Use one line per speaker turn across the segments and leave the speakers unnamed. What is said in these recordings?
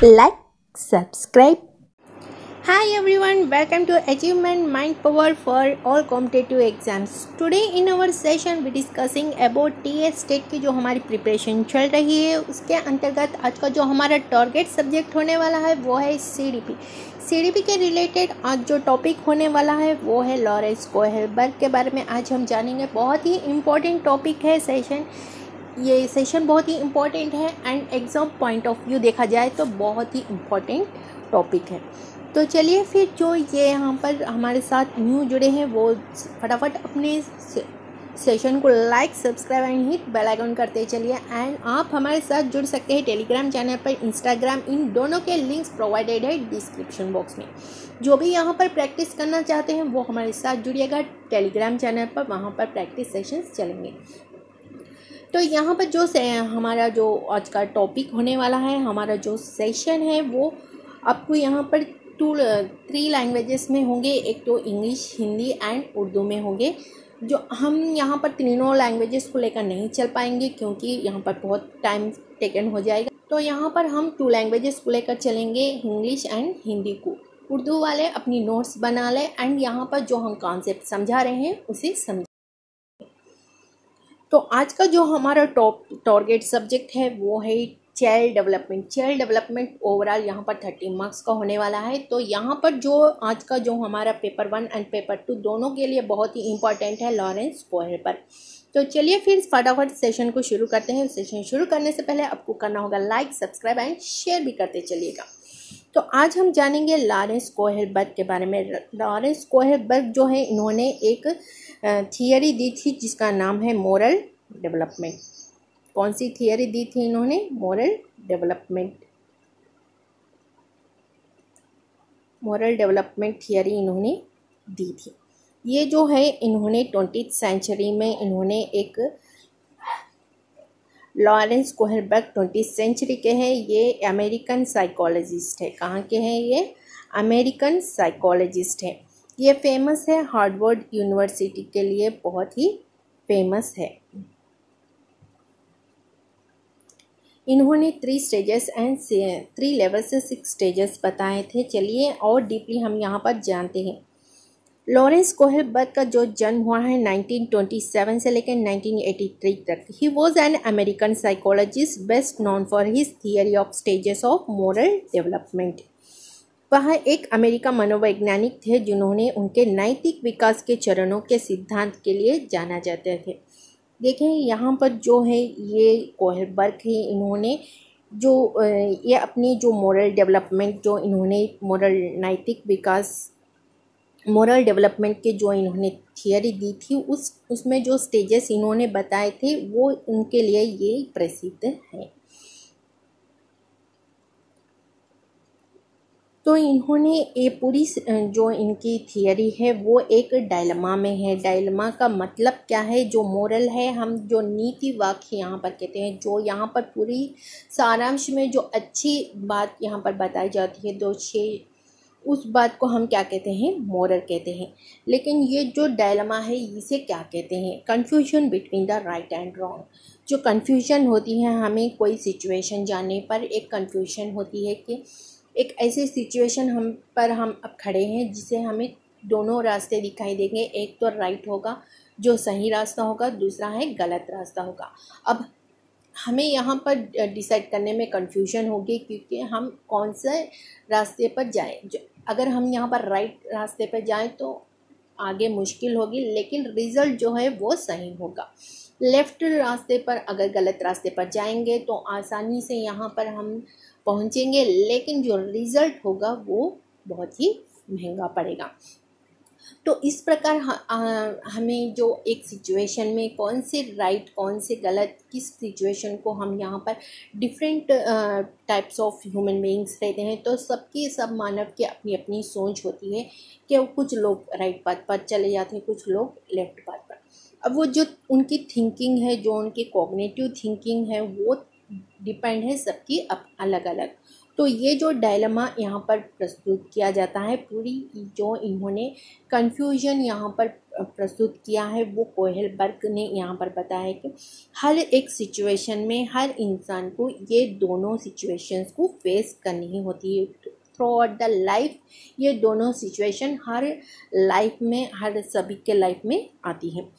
like, subscribe. Hi everyone, welcome to Achievement Mind Power for all competitive exams. Today in our session we discussing about TS state की जो हमारी preparation चल रही है उसके अंतर्गत आज का जो हमारा टारगेट सब्जेक्ट होने वाला है वो है सीडीपी के रिलेटेड आज जो टॉपिक होने वाला है वो है लॉरेंस कोहेलबर्ग के बारे में आज हम जानेंगे। बहुत ही इम्पोर्टेंट टॉपिक है ये सेशन बहुत ही इम्पोर्टेंट है and exam point of view देखा जाए तो बहुत ही इम्पोर्टेंट टॉपिक है। तो चलिए फिर जो ये यहाँ पर हमारे साथ न्यू जुड़े हैं वो फटाफट अपने सेशन को like, subscribe and hit bell icon करते चलिए। एंड आप हमारे साथ जुड़ सकते हैं टेलीग्राम चैनल पर, इंस्टाग्राम, इन दोनों के लिंक्स प्रोवाइडेड है डिस्क्रिप्शन बॉक्स में। जो भी यहाँ पर प्रैक्टिस करना चाहते हैं वो हमारे साथ जुड़िएगा टेलीग्राम चैनल पर, वहाँ पर प्रैक्टिस सेशंस चलेंगे। तो यहाँ पर जो हमारा जो आज का टॉपिक होने वाला है, हमारा जो सेशन है वो आपको यहाँ पर 3 लैंग्वेजेस में होंगे। एक तो इंग्लिश, हिंदी एंड उर्दू में होंगे। जो हम यहाँ पर तीनों लैंग्वेजेस को लेकर नहीं चल पाएंगे क्योंकि यहाँ पर बहुत टाइम टेकन हो जाएगा। तो यहाँ पर हम 2 लैंग्वेजेस को लेकर चलेंगे, इंग्लिश एंड हिंदी को। उर्दू वाले अपनी नोट्स बना लें एंड यहाँ पर जो हम कॉन्सेप्ट समझा रहे हैं उसे समझ। तो आज का जो हमारा टारगेट सब्जेक्ट है वो है चाइल्ड डेवलपमेंट ओवरऑल यहाँ पर 30 मार्क्स का होने वाला है। तो यहाँ पर जो आज का जो हमारा पेपर 1 एंड पेपर 2 दोनों के लिए बहुत ही इम्पॉर्टेंट है लॉरेंस कोहेलबर्ग। तो चलिए फिर फटाफट सेशन को शुरू करते हैं। सेशन शुरू करने से पहले आपको करना होगा लाइक, सब्सक्राइब एंड शेयर भी करते चलिएगा। तो आज हम जानेंगे लॉरेंस कोहेलबर्ग के बारे में। लॉरेंस कोहेलबर्ग जो है इन्होंने एक थियरी दी थी जिसका नाम है मोरल डेवलपमेंट। कौन सी थियरी दी थी इन्होंने? मोरल डेवलपमेंट थियरी इन्होंने दी थी। ये जो है इन्होंने 20th सेंचुरी में इन्होंने एक लॉरेंस कोहेलबर्ग 20th सेंचुरी के हैं। ये अमेरिकन साइकोलॉजिस्ट है। कहाँ के हैं ये? अमेरिकन साइकोलॉजिस्ट है। ये फेमस है, हार्वर्ड यूनिवर्सिटी के लिए बहुत ही फेमस है। इन्होंने 3 स्टेजेस एंड 3 लेवल से 6 स्टेजेस बताए थे। चलिए और डीपली हम यहाँ पर जानते हैं। लॉरेंस कोहेलबर्ग का जो जन्म हुआ है 1927 से लेकर 1983 तक। He was an American psychologist best known for his theory of stages of moral development. वह एक अमेरिका मनोवैज्ञानिक थे जिन्होंने उनके नैतिक विकास के चरणों के सिद्धांत के लिए जाना जाते थे। देखें यहाँ पर जो है ये कोहेलबर्ग है, इन्होंने जो ये अपनी जो मोरल डेवलपमेंट जो इन्होंने मोरल डेवलपमेंट के जो इन्होंने थियरी दी थी उसमें जो स्टेजेस इन्होंने बताए थे वो उनके लिए ये प्रसिद्ध है। तो इन्होंने ये पूरी जो इनकी थियरी है वो एक डायलेमा में है। डायलेमा का मतलब क्या है? जो मोरल है, हम जो नीति वाक्य यहाँ पर कहते हैं, जो यहाँ पर पूरी सारांश में जो अच्छी बात यहाँ पर बताई जाती है, उस बात को हम क्या कहते हैं? मोरल कहते हैं। लेकिन ये जो डायलेमा है इसे क्या कहते हैं? Confusion between the right and wrong. जो कन्फ्यूजन होती है हमें कोई सिचुएशन जानने पर, एक कन्फ्यूजन होती है कि एक ऐसी सिचुएशन हम अब खड़े हैं जिसे हमें दोनों रास्ते दिखाई देंगे। एक तो राइट होगा जो सही रास्ता होगा, दूसरा है गलत रास्ता होगा। अब हमें यहाँ पर डिसाइड करने में कन्फ्यूजन होगी क्योंकि हम कौन से रास्ते पर जाएं। अगर हम यहाँ पर राइट रास्ते पर जाएं तो आगे मुश्किल होगी, लेकिन रिज़ल्ट जो है वो सही होगा। लेफ़्ट रास्ते पर अगर गलत रास्ते पर जाएंगे तो आसानी से यहाँ पर हम पहुँचेंगे, लेकिन जो रिज़ल्ट होगा वो बहुत ही महंगा पड़ेगा। तो इस प्रकार हमें जो एक सिचुएशन में कौन से राइट कौन से गलत, किस सिचुएशन को हम यहाँ पर different types of human beings रहते हैं, तो सब मानव की अपनी अपनी सोच होती है कि कुछ लोग राइट पाथ पर चले जाते हैं, कुछ लोग लेफ्ट पाथ पर। अब वो जो उनकी थिंकिंग है, जो उनकी कॉग्निटिव थिंकिंग है वो डिपेंड है सबकी अलग अलग। तो ये जो डायलेमा यहाँ पर प्रस्तुत किया जाता है, पूरी जो इन्होंने कन्फ्यूजन यहाँ पर प्रस्तुत किया है, वो कोहेलबर्ग ने यहाँ पर बताया है कि हर एक सिचुएशन में हर इंसान को ये दोनों सिचुएशंस को फेस करनी होती है थ्रू आउट द लाइफ। ये दोनों सिचुएशन हर लाइफ में, हर सभी के लाइफ में आती है।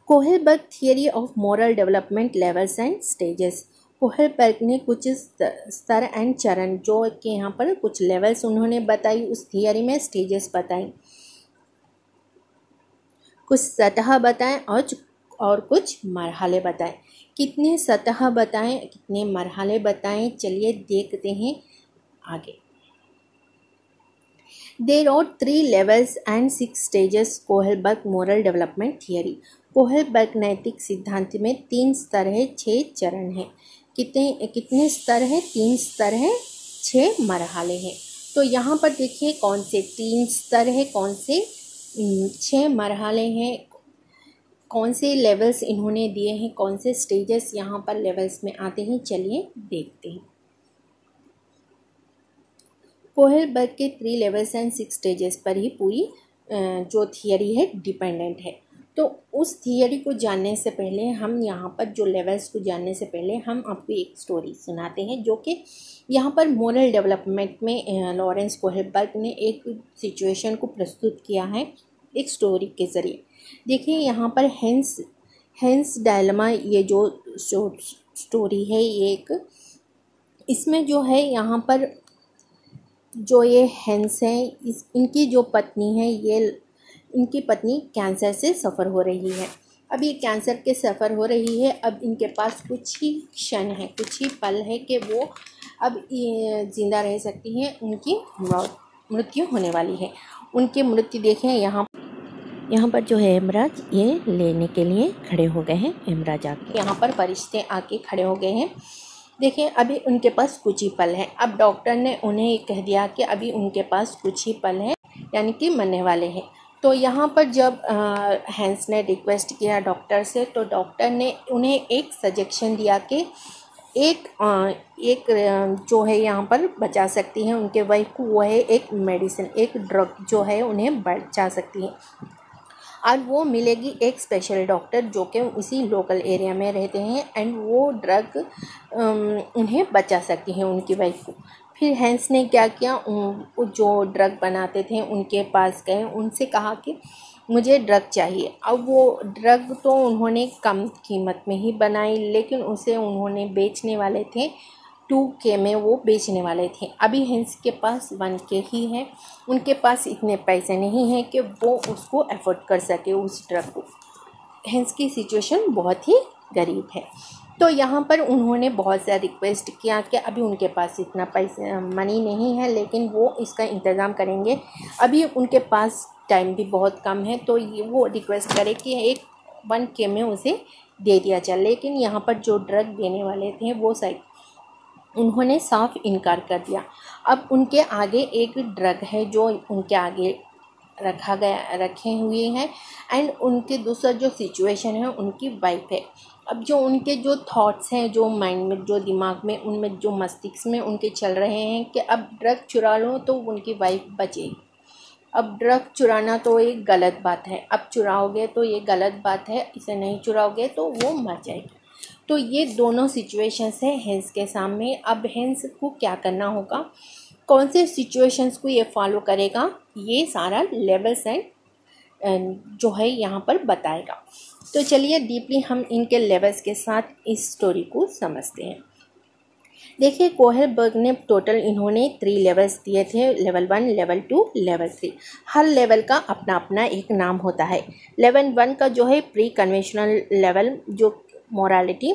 Kohlberg theory of moral development levels and stages. Kohlberg ने कुछ स्तर एंड चरण, जो कि यहाँ पर कुछ लेवल्स उन्होंने बताई उस थियरी में, स्टेजेस बताई, कुछ सतह बताएं और कुछ मरहले बताएं। कितने सतह बताएं, कितने मरहले बताएं, चलिए देखते हैं आगे। There are 3 levels and 6 stages Kohlberg moral development theory. Kohlberg नैतिक सिद्धांत में 3 स्तर है, 6 चरण है। कितने स्तर है? 3 स्तर है, 6 मरहले हैं। तो यहाँ पर देखिए कौन से 3 स्तर है, कौन से 6 मरहले हैं, कौन से लेवल्स इन्होंने दिए हैं, कौन से स्टेजेस यहाँ पर लेवल्स में आते हैं, चलिए देखते हैं। कोहेलबर्ग के 3 लेवल्स एंड 6 स्टेजेस पर ही पूरी जो थियरी है डिपेंडेंट है। तो उस थियरी को जानने से पहले हम यहाँ पर जो लेवल्स को जानने से पहले हम आपको एक स्टोरी सुनाते हैं, जो कि यहाँ पर मोरल डेवलपमेंट में लॉरेंस कोहेलबर्ग ने एक सिचुएशन को प्रस्तुत किया है एक स्टोरी के ज़रिए। देखिए यहाँ पर हेंस डायलेमा, ये जो स्टोरी है, ये एक, इसमें जो है यहाँ पर जो ये हेंस हैं, इनकी जो पत्नी है, ये इनकी पत्नी कैंसर से सफ़र हो रही है। अब ये कैंसर के सफ़र हो रही है। अब इनके पास कुछ ही क्षण है, कुछ ही पल है कि वो अब ज़िंदा रह सकती हैं। उनकी मृत्यु होने वाली है। उनकी मृत्यु देखें, यहाँ पर जो है हेमराज ये लेने के लिए खड़े हो गए हैं। हेमराज आके यहाँ पर फरिश्ते आके खड़े हो गए हैं। देखिए अभी उनके पास कुछ ही पल है। अब डॉक्टर ने उन्हें कह दिया कि अभी उनके पास कुछ ही पल है, यानी कि मरने वाले हैं। तो यहाँ पर जब हैंस ने रिक्वेस्ट किया डॉक्टर से, तो डॉक्टर ने उन्हें एक सजेशन दिया कि एक जो है यहाँ पर बचा सकती है उनके वाइफ को, वो है एक मेडिसिन, एक ड्रग जो है उन्हें बचा सकती है। और वो मिलेगी एक स्पेशल डॉक्टर जो कि उसी लोकल एरिया में रहते हैं, एंड वो ड्रग उन्हें बचा सकती है, उनकी वाइफ को। फिर हैंस ने क्या किया, जो ड्रग बनाते थे उनके पास गए, उनसे कहा कि मुझे ड्रग चाहिए। अब वो ड्रग तो उन्होंने कम कीमत में ही बनाई, लेकिन उसे उन्होंने बेचने वाले थे 2K में, वो बेचने वाले थे। अभी हैंस के पास 1K ही है। उनके पास इतने पैसे नहीं हैं कि वो उसको अफोर्ड कर सके उस ड्रग को। हैंस की सिचुएशन बहुत ही गरीब है। तो यहाँ पर उन्होंने बहुत सा रिक्वेस्ट किया कि अभी उनके पास इतना पैसा मनी नहीं है, लेकिन वो इसका इंतज़ाम करेंगे। अभी उनके पास टाइम भी बहुत कम है, तो ये वो रिक्वेस्ट करे कि एक 1K में उसे दे दिया जाए। लेकिन यहाँ पर जो ड्रग देने वाले थे वो उन्होंने साफ इनकार कर दिया। अब उनके आगे एक ड्रग है जो उनके आगे रखे हुए हैं, एंड उनके दूसरा जो सिचुएशन है उनकी वाइफ है। अब जो उनके जो थॉट्स हैं, जो माइंड में, जो दिमाग में, उनमें जो मस्तिष्क में उनके चल रहे हैं कि अब ड्रग चुरा लो तो उनकी वाइफ बचेगी। अब ड्रग चुराना तो एक गलत बात है, अब चुराओगे तो ये गलत बात है, इसे नहीं चुराओगे तो वो मर जाएगी। तो ये दोनों सिचुएशंस है हैंस के सामने। अब हैंस को क्या करना होगा, कौन से सिचुएशंस को ये फॉलो करेगा, ये सारा लेवल्स एंड जो है यहाँ पर बताएगा। तो चलिए डीपली हम इनके लेवल्स के साथ इस स्टोरी को समझते हैं। देखिए कोहेलबर्ग ने टोटल इन्होंने 3 लेवल्स दिए थे, लेवल 1, लेवल 2, लेवल 3। हर लेवल का अपना अपना एक नाम होता है। लेवल 1 का जो है प्री कन्वेंशनल लेवल, जो मोरालिटी।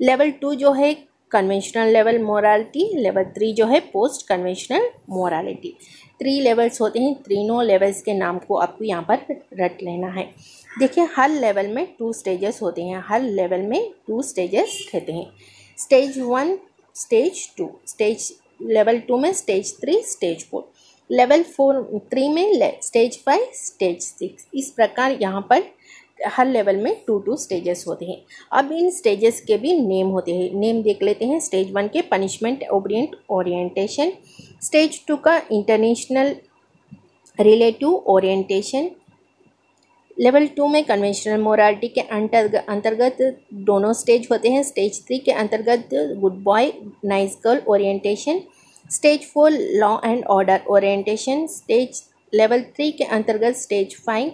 लेवल 2 जो है कन्वेंशनल लेवल मोरालिटी। लेवल 3 जो है पोस्ट कन्वेंशनल मोरालिटी। 3 लेवल्स होते हैं। तीनों लेवल्स के नाम को आपको यहाँ पर रट लेना है। देखिए हर लेवल में 2 स्टेजेस होते हैं, हर लेवल में 2 स्टेजेस रहते हैं। स्टेज 1, स्टेज 2, लेवल 2 में स्टेज 3, स्टेज 4, लेवल 3 में स्टेज 5, स्टेज 6। इस प्रकार यहाँ पर हर लेवल में 2 स्टेजेस होते हैं। अब इन स्टेजेस के भी नेम होते हैं, नेम देख लेते हैं। स्टेज 1 के पनिशमेंट ओरिएंटेशन, स्टेज 2 का इंटरनेशनल रिलेटिव ओरिएंटेशन, लेवल 2 में कन्वेंशनल मोरालिटी के अंतर्गत दोनों स्टेज होते हैं। स्टेज 3 के अंतर्गत good boy nice girl orientation, stage 4 law and order orientation, level 3 के अंतर्गत stage 5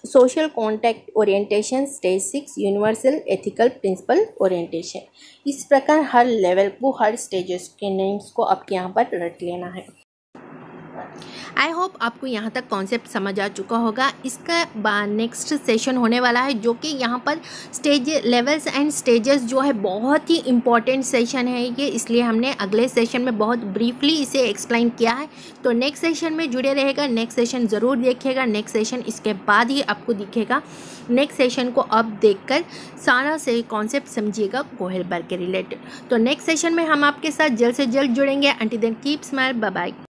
social contact orientation, stage 6 universal ethical principle orientation. इस प्रकार हर लेवल को, हर स्टेजेस के नेम्स को आपके यहाँ पर रट लेना है। आई होप आपको यहाँ तक कॉन्सेप्ट समझ आ चुका होगा। इसका बाद नेक्स्ट सेशन होने वाला है, जो कि यहाँ पर स्टेज लेवल्स एंड स्टेजेस जो है बहुत ही इम्पॉर्टेंट सेशन है ये, इसलिए हमने अगले सेशन में बहुत ब्रीफली इसे एक्सप्लेन किया है। तो नेक्स्ट सेशन में जुड़े रहेगा, नेक्स्ट सेशन ज़रूर देखिएगा। नेक्स्ट सेशन इसके बाद ही आपको दिखेगा। नेक्स्ट सेशन को अब देखकर सारा से कॉन्सेप्ट समझिएगा कोहेलबर्ग के रिलेटेड। तो नेक्स्ट सेशन में हम आपके साथ जल्द से जल्द जुड़ेंगे। Until then keep smile, bye bye.